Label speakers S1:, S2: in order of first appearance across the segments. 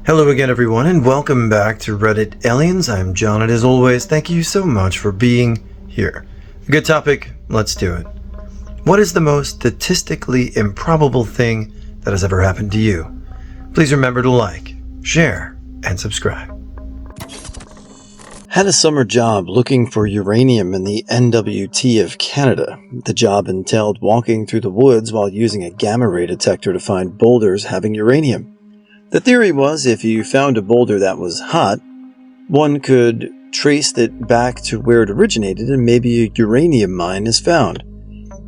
S1: Hello again, everyone, and welcome back to Reddit Aliens. I'm John, and as always, thank you so much for being here. A good topic, let's do it. What is the most statistically improbable thing that has ever happened to you? Please remember to like, share, and subscribe. Had a summer job looking for uranium in the NWT of Canada. The job entailed walking through the woods while using a gamma ray detector to find boulders having uranium. The theory was if you found a boulder that was hot, one could trace it back to where it originated and maybe a uranium mine is found.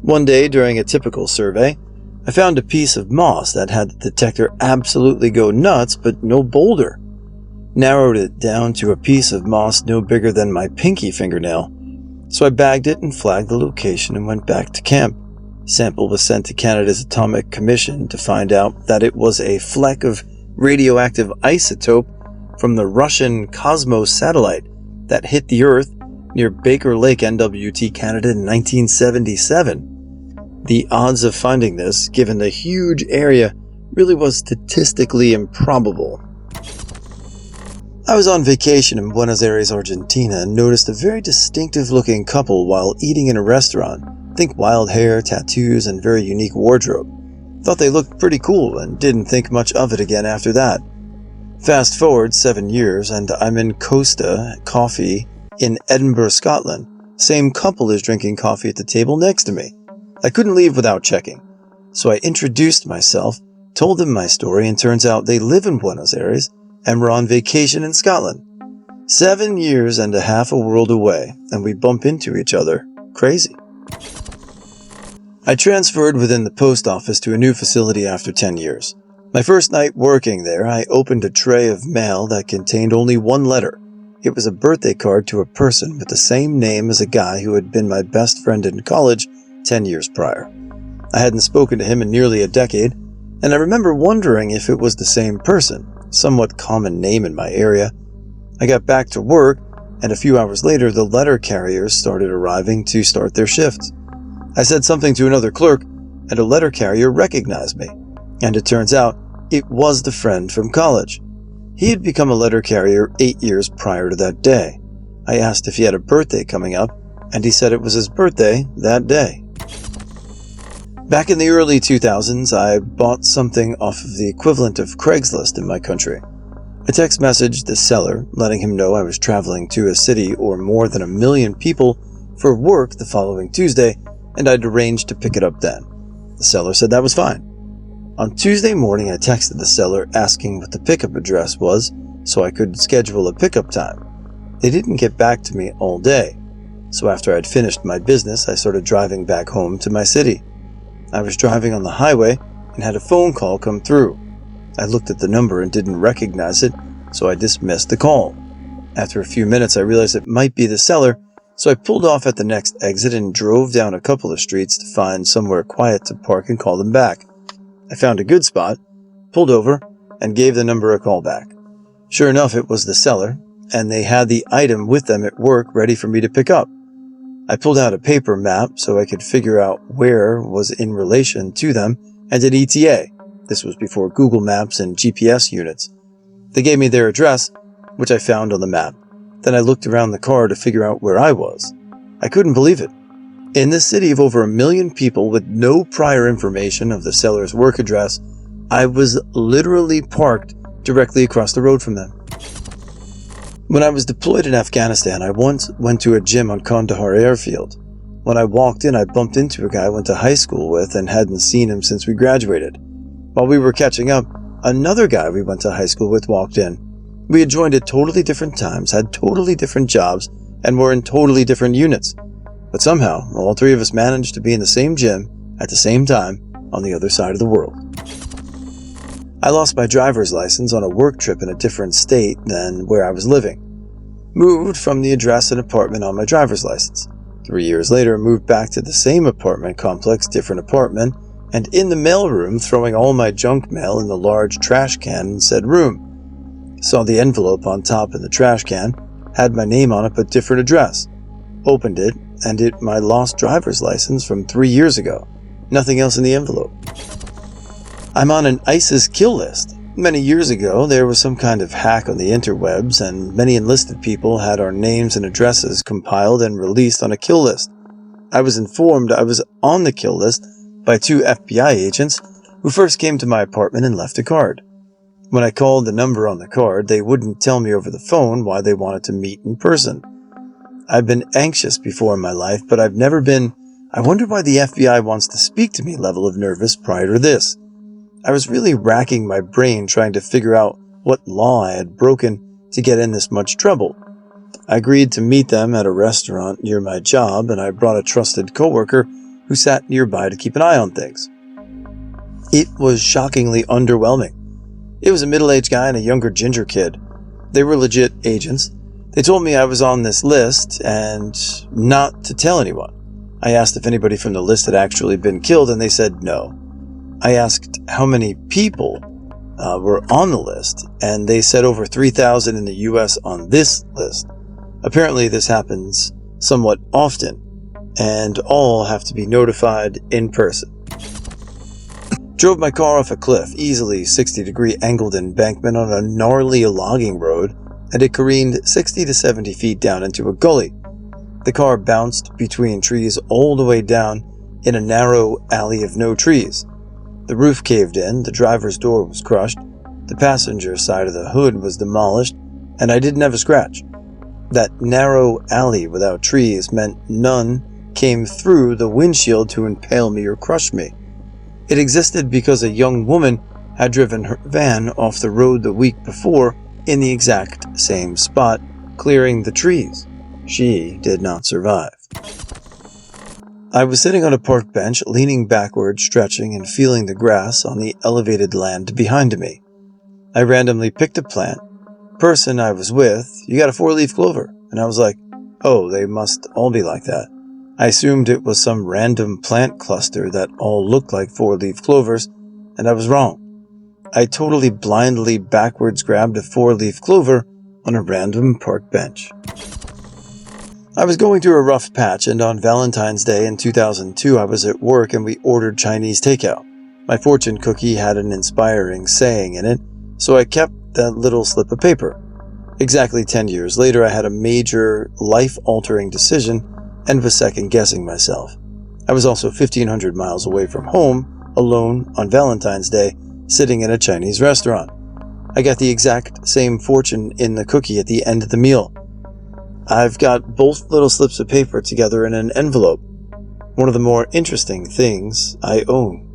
S1: One day during a typical survey, I found a piece of moss that had the detector absolutely go nuts, but no boulder. Narrowed it down to a piece of moss no bigger than my pinky fingernail. So I bagged it and flagged the location and went back to camp. Sample was sent to Canada's Atomic Commission to find out that it was a fleck of radioactive isotope from the Russian Cosmos satellite that hit the Earth near Baker Lake, NWT, Canada in 1977. The odds of finding this, given the huge area, really was statistically improbable. I was on vacation in Buenos Aires, Argentina, and noticed a very distinctive-looking couple while eating in a restaurant. Think wild hair, tattoos, and very unique wardrobe. Thought they looked pretty cool and didn't think much of it again after that. Fast forward 7 years and I'm in Costa Coffee in Edinburgh, Scotland. Same couple is drinking coffee at the table next to me. I couldn't leave without checking. So I introduced myself, told them my story, and turns out they live in Buenos Aires and were on vacation in Scotland. 7 years and a half a world away, and we bump into each other. Crazy. I transferred within the post office to a new facility after 10 years. My first night working there, I opened a tray of mail that contained only one letter. It was a birthday card to a person with the same name as a guy who had been my best friend in college 10 years prior. I hadn't spoken to him in nearly a decade, and I remember wondering if it was the same person, somewhat common name in my area. I got back to work, and a few hours later the letter carriers started arriving to start their shifts. I said something to another clerk, and a letter carrier recognized me, and it turns out it was the friend from college. He had become a letter carrier 8 years prior to that day. I asked if he had a birthday coming up, and he said it was his birthday that day. Back in the early 2000s, I bought something off of the equivalent of Craigslist in my country. I text messaged the seller, letting him know I was traveling to a city or more than 1 million people for work the following Tuesday, and I'd arranged to pick it up then. The seller said that was fine. On Tuesday morning, I texted the seller asking what the pickup address was so I could schedule a pickup time. They didn't get back to me all day, so after I'd finished my business, I started driving back home to my city. I was driving on the highway and had a phone call come through. I looked at the number and didn't recognize it, so I dismissed the call. After a few minutes, I realized it might be the seller, so I pulled off at the next exit and drove down a couple of streets to find somewhere quiet to park and call them back. I found a good spot, pulled over, and gave the number a call back. Sure enough, it was the seller, and they had the item with them at work ready for me to pick up. I pulled out a paper map so I could figure out where was in relation to them and did ETA. This was before Google Maps and GPS units. They gave me their address, which I found on the map. Then I looked around the car to figure out where I was. I couldn't believe it. In this city of over 1 million people with no prior information of the seller's work address, I was literally parked directly across the road from them. When I was deployed in Afghanistan, I once went to a gym on Kandahar airfield. When I walked in, I bumped into a guy I went to high school with and hadn't seen him since we graduated. While we were catching up, another guy we went to high school with walked in. We had joined at totally different times, had totally different jobs, and were in totally different units. But somehow, all three of us managed to be in the same gym at the same time on the other side of the world. I lost my driver's license on a work trip in a different state than where I was living. Moved from the address and apartment on my driver's license. 3 years later, moved back to the same apartment complex, different apartment, and in the mailroom, throwing all my junk mail in the large trash can in said room. Saw the envelope on top in the trash can, had my name on it but different address. Opened it, and it my lost driver's license from 3 years ago. Nothing else in the envelope. I'm on an ISIS kill list. Many years ago, there was some kind of hack on the interwebs, and many enlisted people had our names and addresses compiled and released on a kill list. I was informed I was on the kill list by 2 FBI agents who first came to my apartment and left a card. When I called the number on the card, they wouldn't tell me over the phone why they wanted to meet in person. I've been anxious before in my life, but I've never been, I wonder why the FBI wants to speak to me level of nervous prior to this. I was really racking my brain trying to figure out what law I had broken to get in this much trouble. I agreed to meet them at a restaurant near my job, and I brought a trusted coworker who sat nearby to keep an eye on things. It was shockingly underwhelming. It was a middle-aged guy and a younger ginger kid. They were legit agents. They told me I was on this list and not to tell anyone. I asked if anybody from the list had actually been killed, and they said no. I asked how many people were on the list, and they said over 3,000 in the U.S. on this list. Apparently this happens somewhat often, and all have to be notified in person. Drove my car off a cliff, easily 60-degree angled embankment on a gnarly logging road, and it careened 60 to 70 feet down into a gully. The car bounced between trees all the way down in a narrow alley of no trees. The roof caved in, the driver's door was crushed, the passenger side of the hood was demolished, and I didn't have a scratch. That narrow alley without trees meant none came through the windshield to impale me or crush me. It existed because a young woman had driven her van off the road the week before in the exact same spot, clearing the trees. She did not survive. I was sitting on a park bench, leaning backward, stretching and feeling the grass on the elevated land behind me. I randomly picked a plant. Person I was with, "You got a 4-leaf clover?" And I was like, oh, they must all be like that. I assumed it was some random plant cluster that all looked like 4-leaf clovers, and I was wrong. I totally blindly backwards grabbed a 4-leaf clover on a random park bench. I was going through a rough patch, and on Valentine's Day in 2002 I was at work and we ordered Chinese takeout. My fortune cookie had an inspiring saying in it, so I kept that little slip of paper. Exactly 10 years later, I had a major, life-altering decision and was second-guessing myself. I was also 1,500 miles away from home, alone on Valentine's Day, sitting in a Chinese restaurant. I got the exact same fortune in the cookie at the end of the meal. I've got both little slips of paper together in an envelope. One of the more interesting things I own.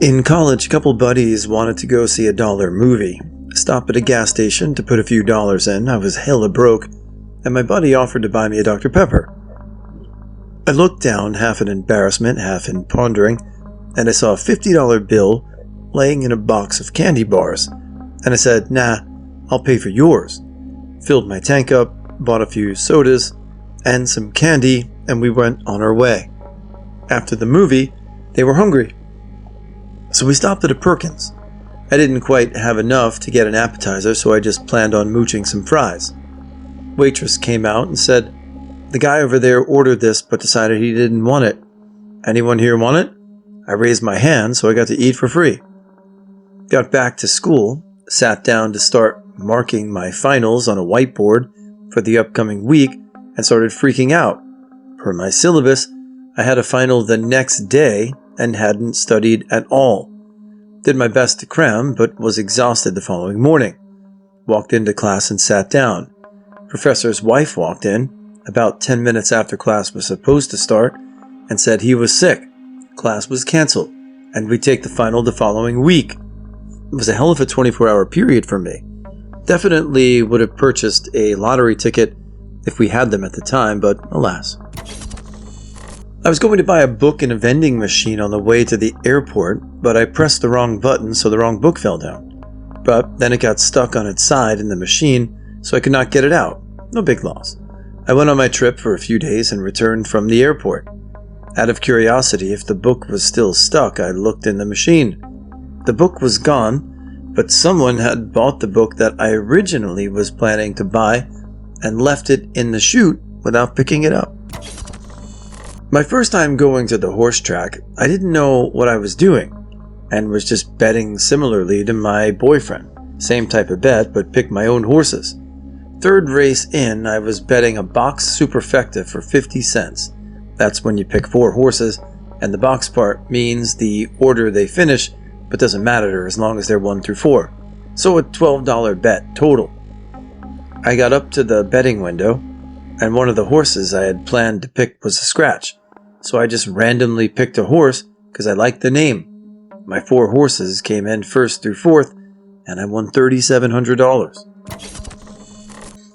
S1: In college, a couple buddies wanted to go see a $1 movie. Stop at a gas station to put a few dollars in. I was hella broke, and my buddy offered to buy me a Dr. Pepper. I looked down, half in embarrassment, half in pondering, and I saw a $50 bill laying in a box of candy bars. And I said, nah, I'll pay for yours. Filled my tank up, bought a few sodas, and some candy, and we went on our way. After the movie, they were hungry. So we stopped at a Perkins. I didn't quite have enough to get an appetizer, so I just planned on mooching some fries. Waitress came out and said, "The guy over there ordered this but decided he didn't want it. Anyone here want it?" I raised my hand, so I got to eat for free. Got back to school, sat down to start marking my finals on a whiteboard for the upcoming week, and started freaking out. Per my syllabus, I had a final the next day and hadn't studied at all. Did my best to cram, but was exhausted the following morning. Walked into class and sat down. Professor's wife walked in about 10 minutes after class was supposed to start and said he was sick. Class was canceled, and we'd take the final the following week. It was a hell of a 24-hour period for me. Definitely would have purchased a lottery ticket if we had them at the time, but alas. I was going to buy a book in a vending machine on the way to the airport, but I pressed the wrong button, so the wrong book fell down. But then it got stuck on its side in the machine, so I could not get it out. No big loss. I went on my trip for a few days and returned from the airport. Out of curiosity, if the book was still stuck, I looked in the machine. The book was gone, but someone had bought the book that I originally was planning to buy and left it in the chute without picking it up. My first time going to the horse track, I didn't know what I was doing. and was just betting similarly to my boyfriend. Same type of bet, but picked my own horses. Third race in, I was betting a box superfecta for 50 cents. That's when you pick 4 horses, and the box part means the order they finish, but doesn't matter as long as they're 1 through 4. So a $12 bet total. I got up to the betting window, and one of the horses I had planned to pick was a scratch. So I just randomly picked a horse because I liked the name. My 4 horses came in 1st through 4th, and I won $3,700.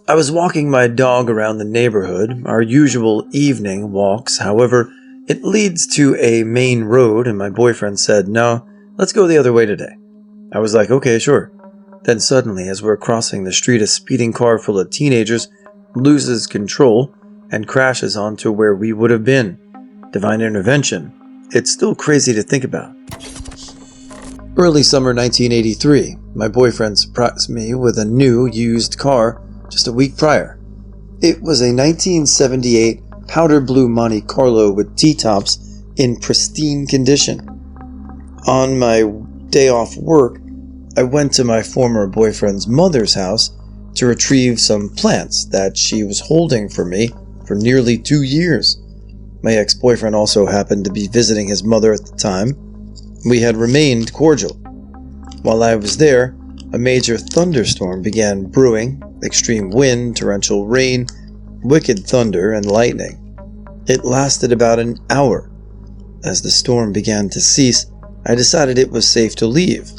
S1: I was walking my dog around the neighborhood, our usual evening walks. However, it leads to a main road, and my boyfriend said, "No, let's go the other way today." I was like, "Okay, sure." Then suddenly, as we're crossing the street, a speeding car full of teenagers loses control and crashes onto where we would have been. Divine intervention. It's still crazy to think about. Early summer 1983, my boyfriend surprised me with a new, used car just a week prior. It was a 1978 powder blue Monte Carlo with T-tops in pristine condition. On my day off work, I went to my former boyfriend's mother's house to retrieve some plants that she was holding for me for nearly 2 years. My ex-boyfriend also happened to be visiting his mother at the time. We had remained cordial. While I was there, a major thunderstorm began brewing, extreme wind, torrential rain, wicked thunder, and lightning. It lasted about an hour. As the storm began to cease, I decided it was safe to leave.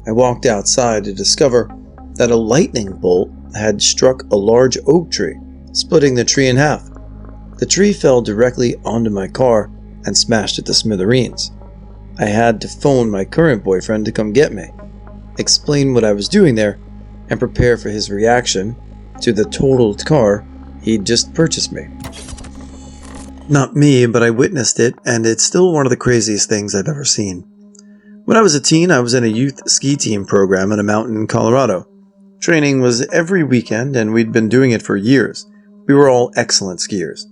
S1: I walked outside to discover that a lightning bolt had struck a large oak tree, splitting the tree in half. The tree fell directly onto my car and smashed it to smithereens. I had to phone my current boyfriend to come get me, explain what I was doing there, and prepare for his reaction to the totaled car he'd just purchased me. Not me, but I witnessed it, and it's still one of the craziest things I've ever seen. When I was a teen, I was in a youth ski team program in a mountain in Colorado. Training was every weekend, and we'd been doing it for years. We were all excellent skiers.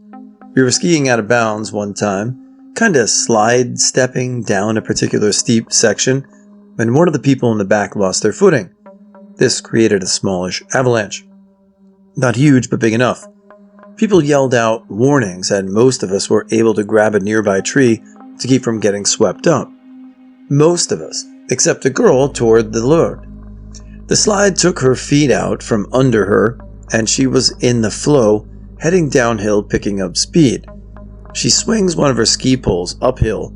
S1: We were skiing out of bounds one time, kinda slide-stepping down a particular steep section, when one of the people in the back lost their footing. This created a smallish avalanche. Not huge, but big enough. People yelled out warnings, and most of us were able to grab a nearby tree to keep from getting swept up. Most of us, except a girl toward the load. The slide took her feet out from under her, and she was in the flow, heading downhill, picking up speed. She swings one of her ski poles uphill,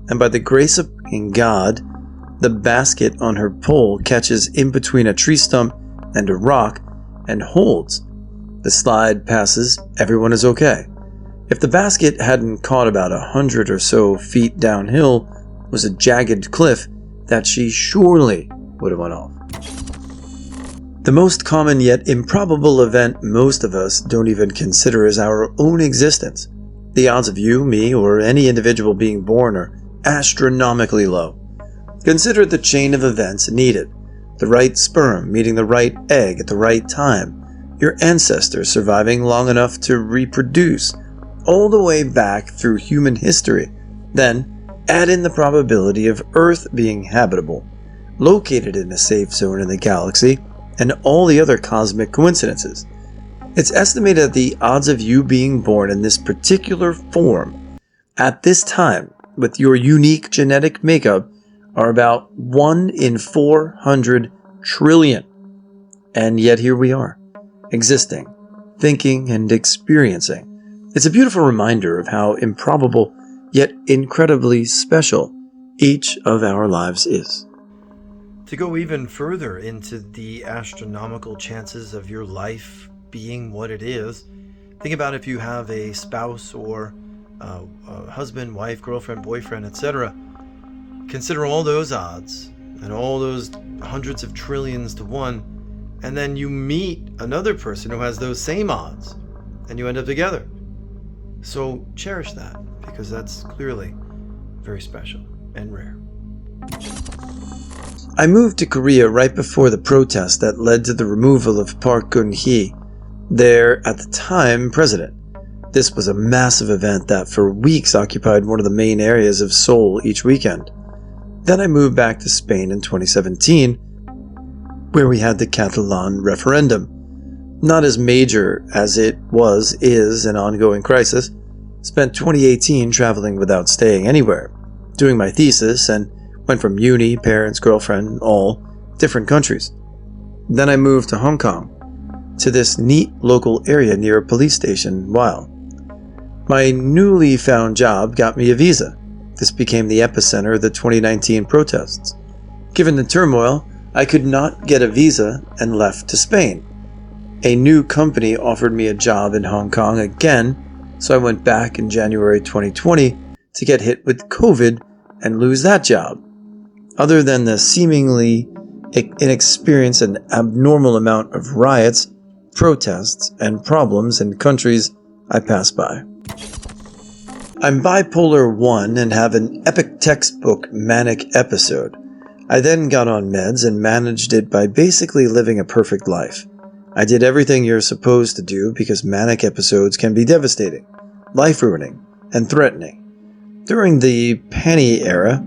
S1: and by the grace of God, the basket on her pole catches in between a tree stump and a rock and holds. The slide passes, everyone is okay. If the basket hadn't caught about 100 or so feet downhill, was a jagged cliff that she surely would have went off. The most common yet improbable event most of us don't even consider is our own existence. The odds of you, me, or any individual being born are astronomically low. Consider the chain of events needed. The right sperm meeting the right egg at the right time. Your ancestors surviving long enough to reproduce, all the way back through human history. Then, add in the probability of Earth being habitable, located in a safe zone in the galaxy, and all the other cosmic coincidences. It's estimated that the odds of you being born in this particular form, at this time, with your unique genetic makeup, are about 1 in 400 trillion. And yet here we are, existing, thinking, and experiencing. It's a beautiful reminder of how improbable, yet incredibly special, each of our lives is.
S2: To go even further into the astronomical chances of your life being what it is, think about if you have a spouse or a husband, wife, girlfriend, boyfriend, etc. Consider all those odds and all those hundreds of trillions to one, and then you meet another person who has those same odds, and you end up together. So cherish that, because that's clearly very special and rare.
S1: I moved to Korea right before the protest that led to the removal of Park Geun-hye, their, at the time, president. This was a massive event that for weeks occupied one of the main areas of Seoul each weekend. Then I moved back to Spain in 2017, where we had the Catalan referendum. Not as major as it is an ongoing crisis. Spent 2018 traveling without staying anywhere, doing my thesis, and went from uni, parents, girlfriend, all different countries. Then I moved to Hong Kong, to this neat local area near a police station. While my newly found job got me a visa. This became the epicenter of the 2019 protests. Given the turmoil, I could not get a visa and left to Spain. A new company offered me a job in Hong Kong again, so I went back in January 2020 to get hit with COVID and lose that job. Other than the seemingly inexperienced and abnormal amount of riots, protests, and problems in countries I pass by. I'm bipolar 1 and have an epic textbook manic episode. I then got on meds and managed it by basically living a perfect life. I did everything you're supposed to do because manic episodes can be devastating, life-ruining, and threatening. During the Penny era,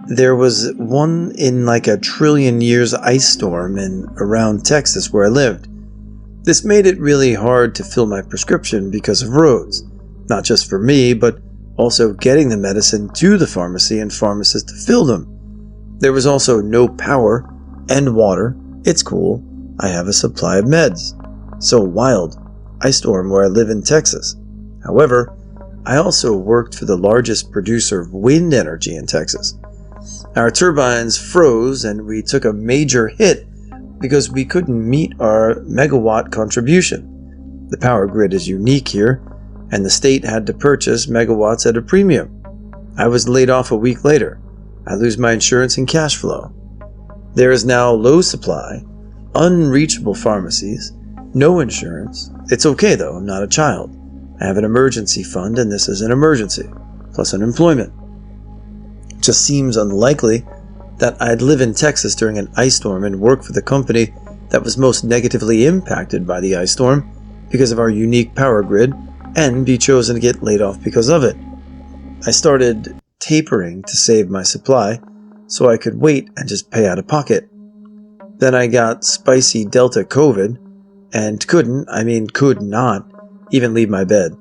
S1: there was one in like a trillion years ice storm in around Texas where I lived. This made it really hard to fill my prescription because of roads, not just for me, but also getting the medicine to the pharmacy and pharmacists to fill them. There was also no power and water. It's cool. I have a supply of meds. So wild. Ice storm where I live in Texas. However, I also worked for the largest producer of wind energy in Texas. Our turbines froze and we took a major hit because we couldn't meet our megawatt contribution. The power grid is unique here, and the state had to purchase megawatts at a premium. I was laid off a week later. I lose my insurance and cash flow. There is now low supply, unreachable pharmacies, no insurance. It's okay though, I'm not a child. I have an emergency fund and this is an emergency, plus unemployment. It just seems unlikely that I'd live in Texas during an ice storm and work for the company that was most negatively impacted by the ice storm because of our unique power grid and be chosen to get laid off because of it. I started tapering to save my supply so I could wait and just pay out of pocket. Then I got spicy Delta COVID and could not even leave my bed.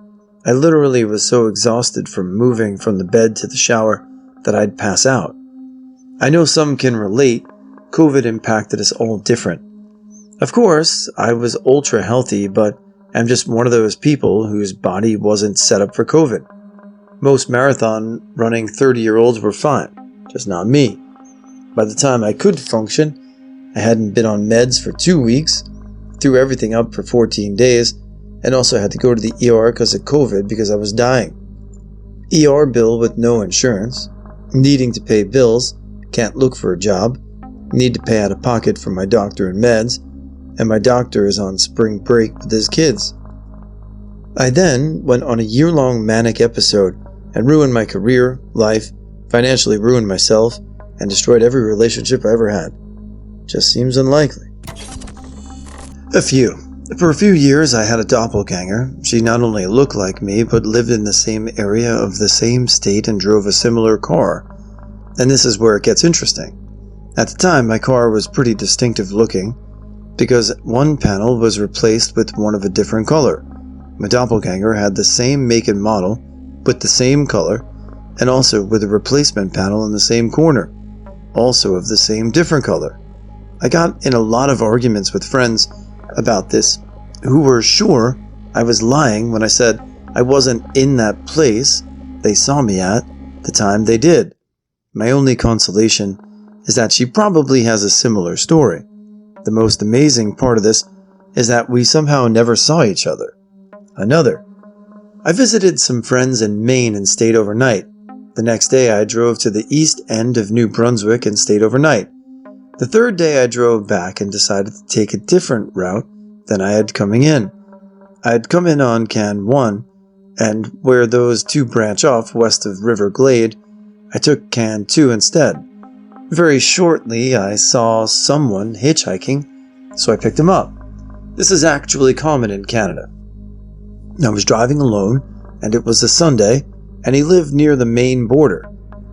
S1: I literally was so exhausted from moving from the bed to the shower that I'd pass out. I know some can relate. COVID impacted us all different. Of course, I was ultra healthy, but I'm just one of those people whose body wasn't set up for COVID. Most marathon running 30-year-olds were fine, just not me. By the time I could function, I hadn't been on meds for 2 weeks, threw everything up for 14 days, and also had to go to the ER because of COVID because I was dying. ER bill with no insurance, needing to pay bills, can't look for a job, need to pay out of pocket for my doctor and meds, and my doctor is on spring break with his kids. I then went on a year-long manic episode and ruined my career, life, financially ruined myself, and destroyed every relationship I ever had. Just seems unlikely. For a few years I had a doppelganger. She not only looked like me, but lived in the same area of the same state and drove a similar car. And this is where it gets interesting. At the time, my car was pretty distinctive looking, because one panel was replaced with one of a different color. My doppelganger had the same make and model, with the same color, and also with a replacement panel in the same corner, also of the same different color. I got in a lot of arguments with friends about this, who were sure I was lying when I said I wasn't in that place they saw me at the time they did. My only consolation is that she probably has a similar story. The most amazing part of this is that we somehow never saw each other. I visited some friends in Maine and stayed overnight. The next day I drove to the east end of New Brunswick and stayed overnight. The third day I drove back and decided to take a different route than I had coming in. I had come in on Can 1, and where those two branch off west of River Glade, I took Can 2 instead. Very shortly, I saw someone hitchhiking, so I picked him up. This is actually common in Canada. I was driving alone, and it was a Sunday, and he lived near the Maine border.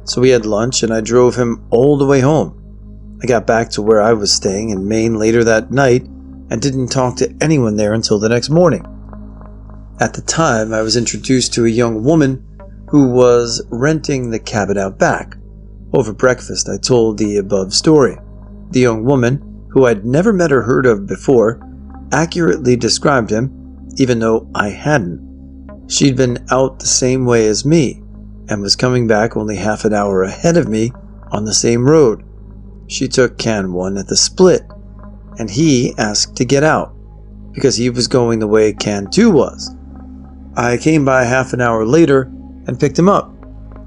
S1: So we had lunch and I drove him all the way home. I got back to where I was staying in Maine later that night and didn't talk to anyone there until the next morning. At the time, I was introduced to a young woman who was renting the cabin out back. Over breakfast, I told the above story. The young woman, who I'd never met or heard of before, accurately described him, even though I hadn't. She'd been out the same way as me and was coming back only half an hour ahead of me on the same road. She took can 1 at the split, and he asked to get out because he was going the way can 2 was. I came by half an hour later and picked him up.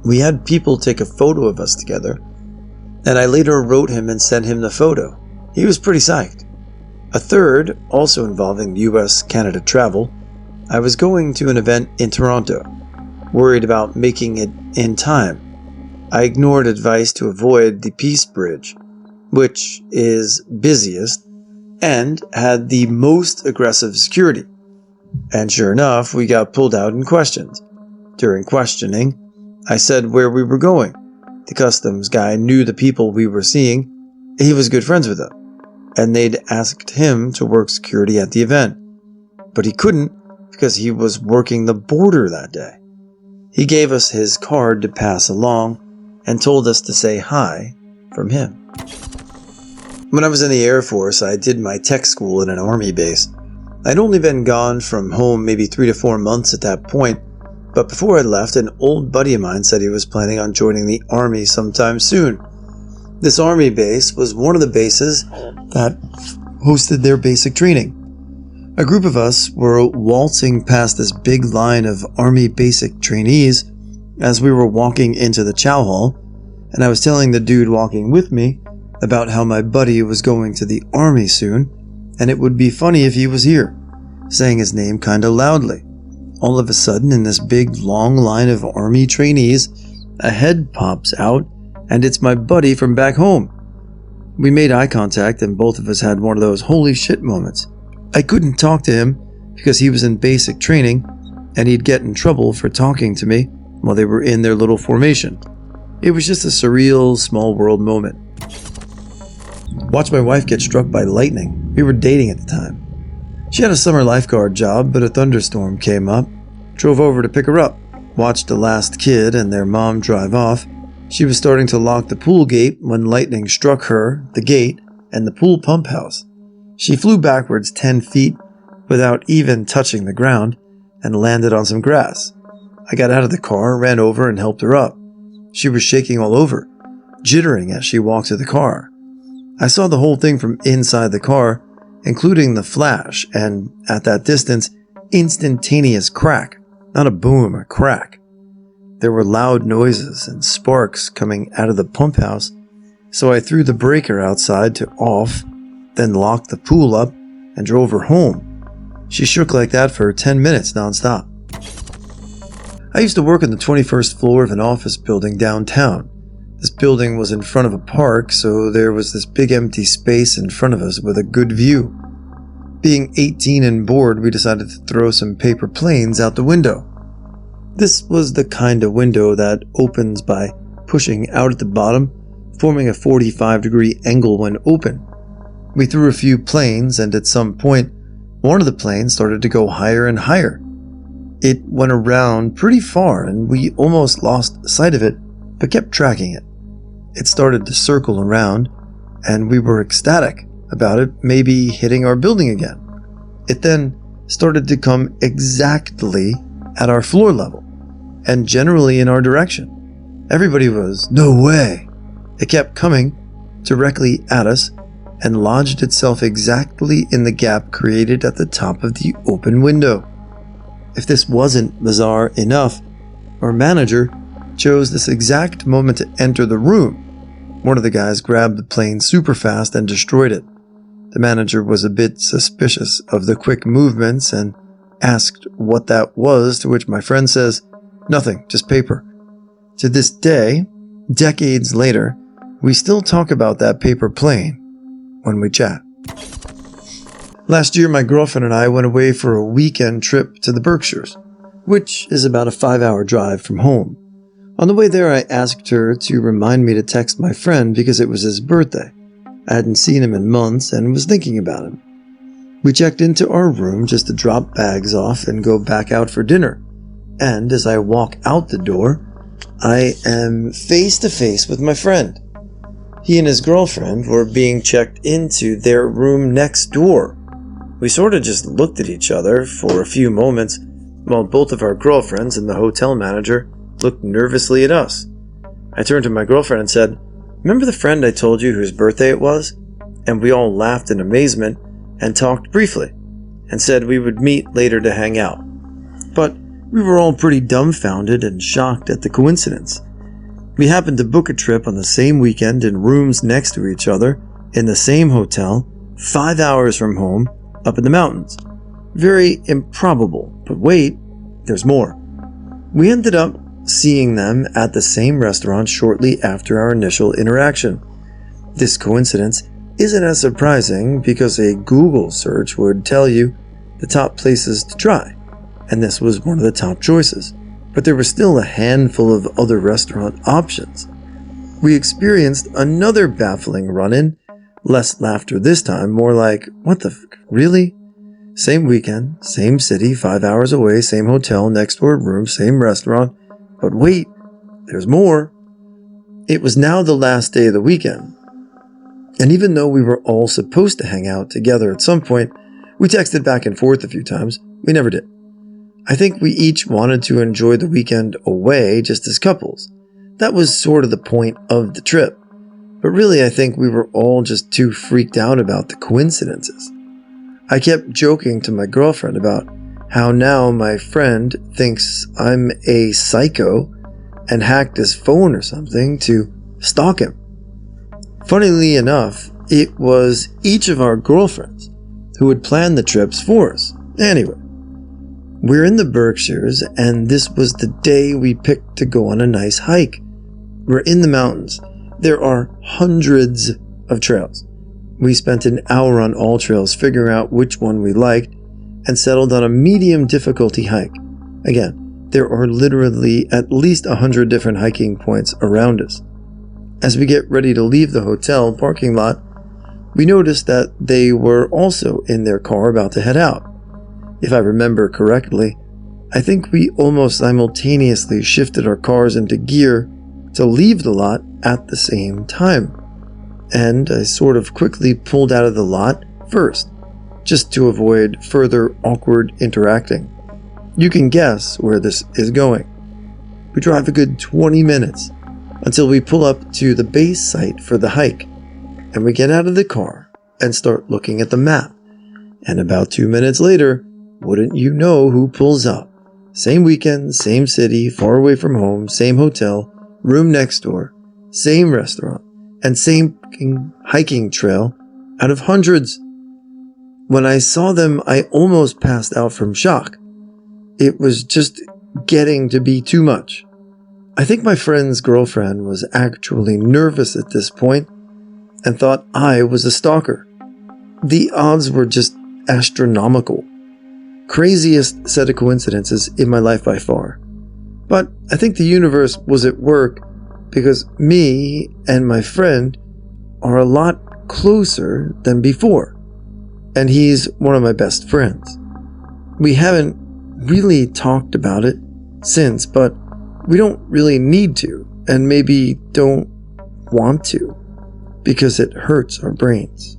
S1: We had people take a photo of us together, and I later wrote him and sent him the photo. He was pretty psyched. A third, also involving US-Canada travel, I was going to an event in Toronto, worried about making it in time. I ignored advice to avoid the Peace Bridge, which is busiest and had the most aggressive security. And sure enough, we got pulled out and questioned. During questioning, I said where we were going. The customs guy knew the people we were seeing. He was good friends with them, and they'd asked him to work security at the event. But he couldn't because he was working the border that day. He gave us his card to pass along and told us to say hi from him. When I was in the Air Force, I did my tech school in an Army base. I'd only been gone from home maybe 3 to 4 months at that point, but before I left, an old buddy of mine said he was planning on joining the Army sometime soon. This Army base was one of the bases that hosted their basic training. A group of us were waltzing past this big line of Army basic trainees as we were walking into the chow hall, and I was telling the dude walking with me about how my buddy was going to the Army soon, and it would be funny if he was here, saying his name kinda loudly. All of a sudden, in this big long line of Army trainees, a head pops out, and it's my buddy from back home. We made eye contact, and both of us had one of those holy shit moments. I couldn't talk to him because he was in basic training, and he'd get in trouble for talking to me while they were in their little formation. It was just a surreal, small world moment. Watched my wife get struck by lightning. We were dating at the time. She had a summer lifeguard job, but a thunderstorm came up. Drove over to pick her up. Watched the last kid and their mom drive off. She was starting to lock the pool gate when lightning struck her, the gate, and the pool pump house. She flew backwards 10 feet without even touching the ground and landed on some grass. I got out of the car, ran over, and helped her up. She was shaking all over, jittering as she walked to the car. I saw the whole thing from inside the car, including the flash, and at that distance, instantaneous crack. Not a boom, a crack. There were loud noises and sparks coming out of the pump house, so I threw the breaker outside to off, then locked the pool up and drove her home. She shook like that for 10 minutes nonstop. I used to work on the 21st floor of an office building downtown. This building was in front of a park, so there was this big empty space in front of us with a good view. Being 18 and bored, we decided to throw some paper planes out the window. This was the kind of window that opens by pushing out at the bottom, forming a 45-degree angle when open. We threw a few planes, and at some point, one of the planes started to go higher and higher. It went around pretty far, and we almost lost sight of it, but kept tracking it. It started to circle around, and we were ecstatic about it maybe hitting our building again. It then started to come exactly at our floor level, and generally in our direction. Everybody was, "No way!" It kept coming directly at us, and lodged itself exactly in the gap created at the top of the open window. If this wasn't bizarre enough, our manager chose this exact moment to enter the room. One of the guys grabbed the plane super fast and destroyed it. The manager was a bit suspicious of the quick movements and asked what that was, to which my friend says, "Nothing, just paper." To this day, decades later, we still talk about that paper plane when we chat. Last year, my girlfriend and I went away for a weekend trip to the Berkshires, which is about a 5-hour drive from home. On the way there, I asked her to remind me to text my friend because it was his birthday. I hadn't seen him in months and was thinking about him. We checked into our room just to drop bags off and go back out for dinner. And as I walk out the door, I am face to face with my friend. He and his girlfriend were being checked into their room next door. We sort of just looked at each other for a few moments while both of our girlfriends and the hotel manager looked nervously at us. I turned to my girlfriend and said, "Remember the friend I told you whose birthday it was?" And we all laughed in amazement and talked briefly and said we would meet later to hang out. But we were all pretty dumbfounded and shocked at the coincidence. We happened to book a trip on the same weekend in rooms next to each other in the same hotel, 5 hours from home, up in the mountains. Very improbable, but wait, there's more. We ended up seeing them at the same restaurant shortly after our initial interaction. This coincidence isn't as surprising because a Google search would tell you the top places to try, and this was one of the top choices, but there was still a handful of other restaurant options. We experienced another baffling run-in, less laughter this time, more like, what the f***, really? Same weekend, same city, 5 hours away, same hotel, next door room, same restaurant. But wait, there's more. It was now the last day of the weekend. And even though we were all supposed to hang out together at some point, we texted back and forth a few times. We never did. I think we each wanted to enjoy the weekend away just as couples. That was sort of the point of the trip. But really, I think we were all just too freaked out about the coincidences. I kept joking to my girlfriend about how now my friend thinks I'm a psycho and hacked his phone or something to stalk him. Funnily enough, it was each of our girlfriends who had planned the trips for us. Anyway, we're in the Berkshires, and this was the day we picked to go on a nice hike. We're in the mountains. There are hundreds of trails. We spent an hour on all trails figuring out which one we liked and settled on a medium difficulty hike. Again, there are literally at least 100 different hiking points around us. As we get ready to leave the hotel parking lot, we noticed that they were also in their car about to head out. If I remember correctly, I think we almost simultaneously shifted our cars into gear to leave the lot at the same time. And I sort of quickly pulled out of the lot first, just to avoid further awkward interacting. You can guess where this is going. We drive a good 20 minutes until we pull up to the base site for the hike, and we get out of the car and start looking at the map. And about 2 minutes later, wouldn't you know who pulls up? Same weekend, same city, far away from home, same hotel, room next door, same restaurant, and same hiking trail out of hundreds. When I saw them, I almost passed out from shock. It was just getting to be too much. I think my friend's girlfriend was actually nervous at this point and thought I was a stalker. The odds were just astronomical. Craziest set of coincidences in my life by far. But I think the universe was at work because me and my friend are a lot closer than before. And he's one of my best friends. We haven't really talked about it since, but we don't really need to, and maybe don't want to, because it hurts our brains.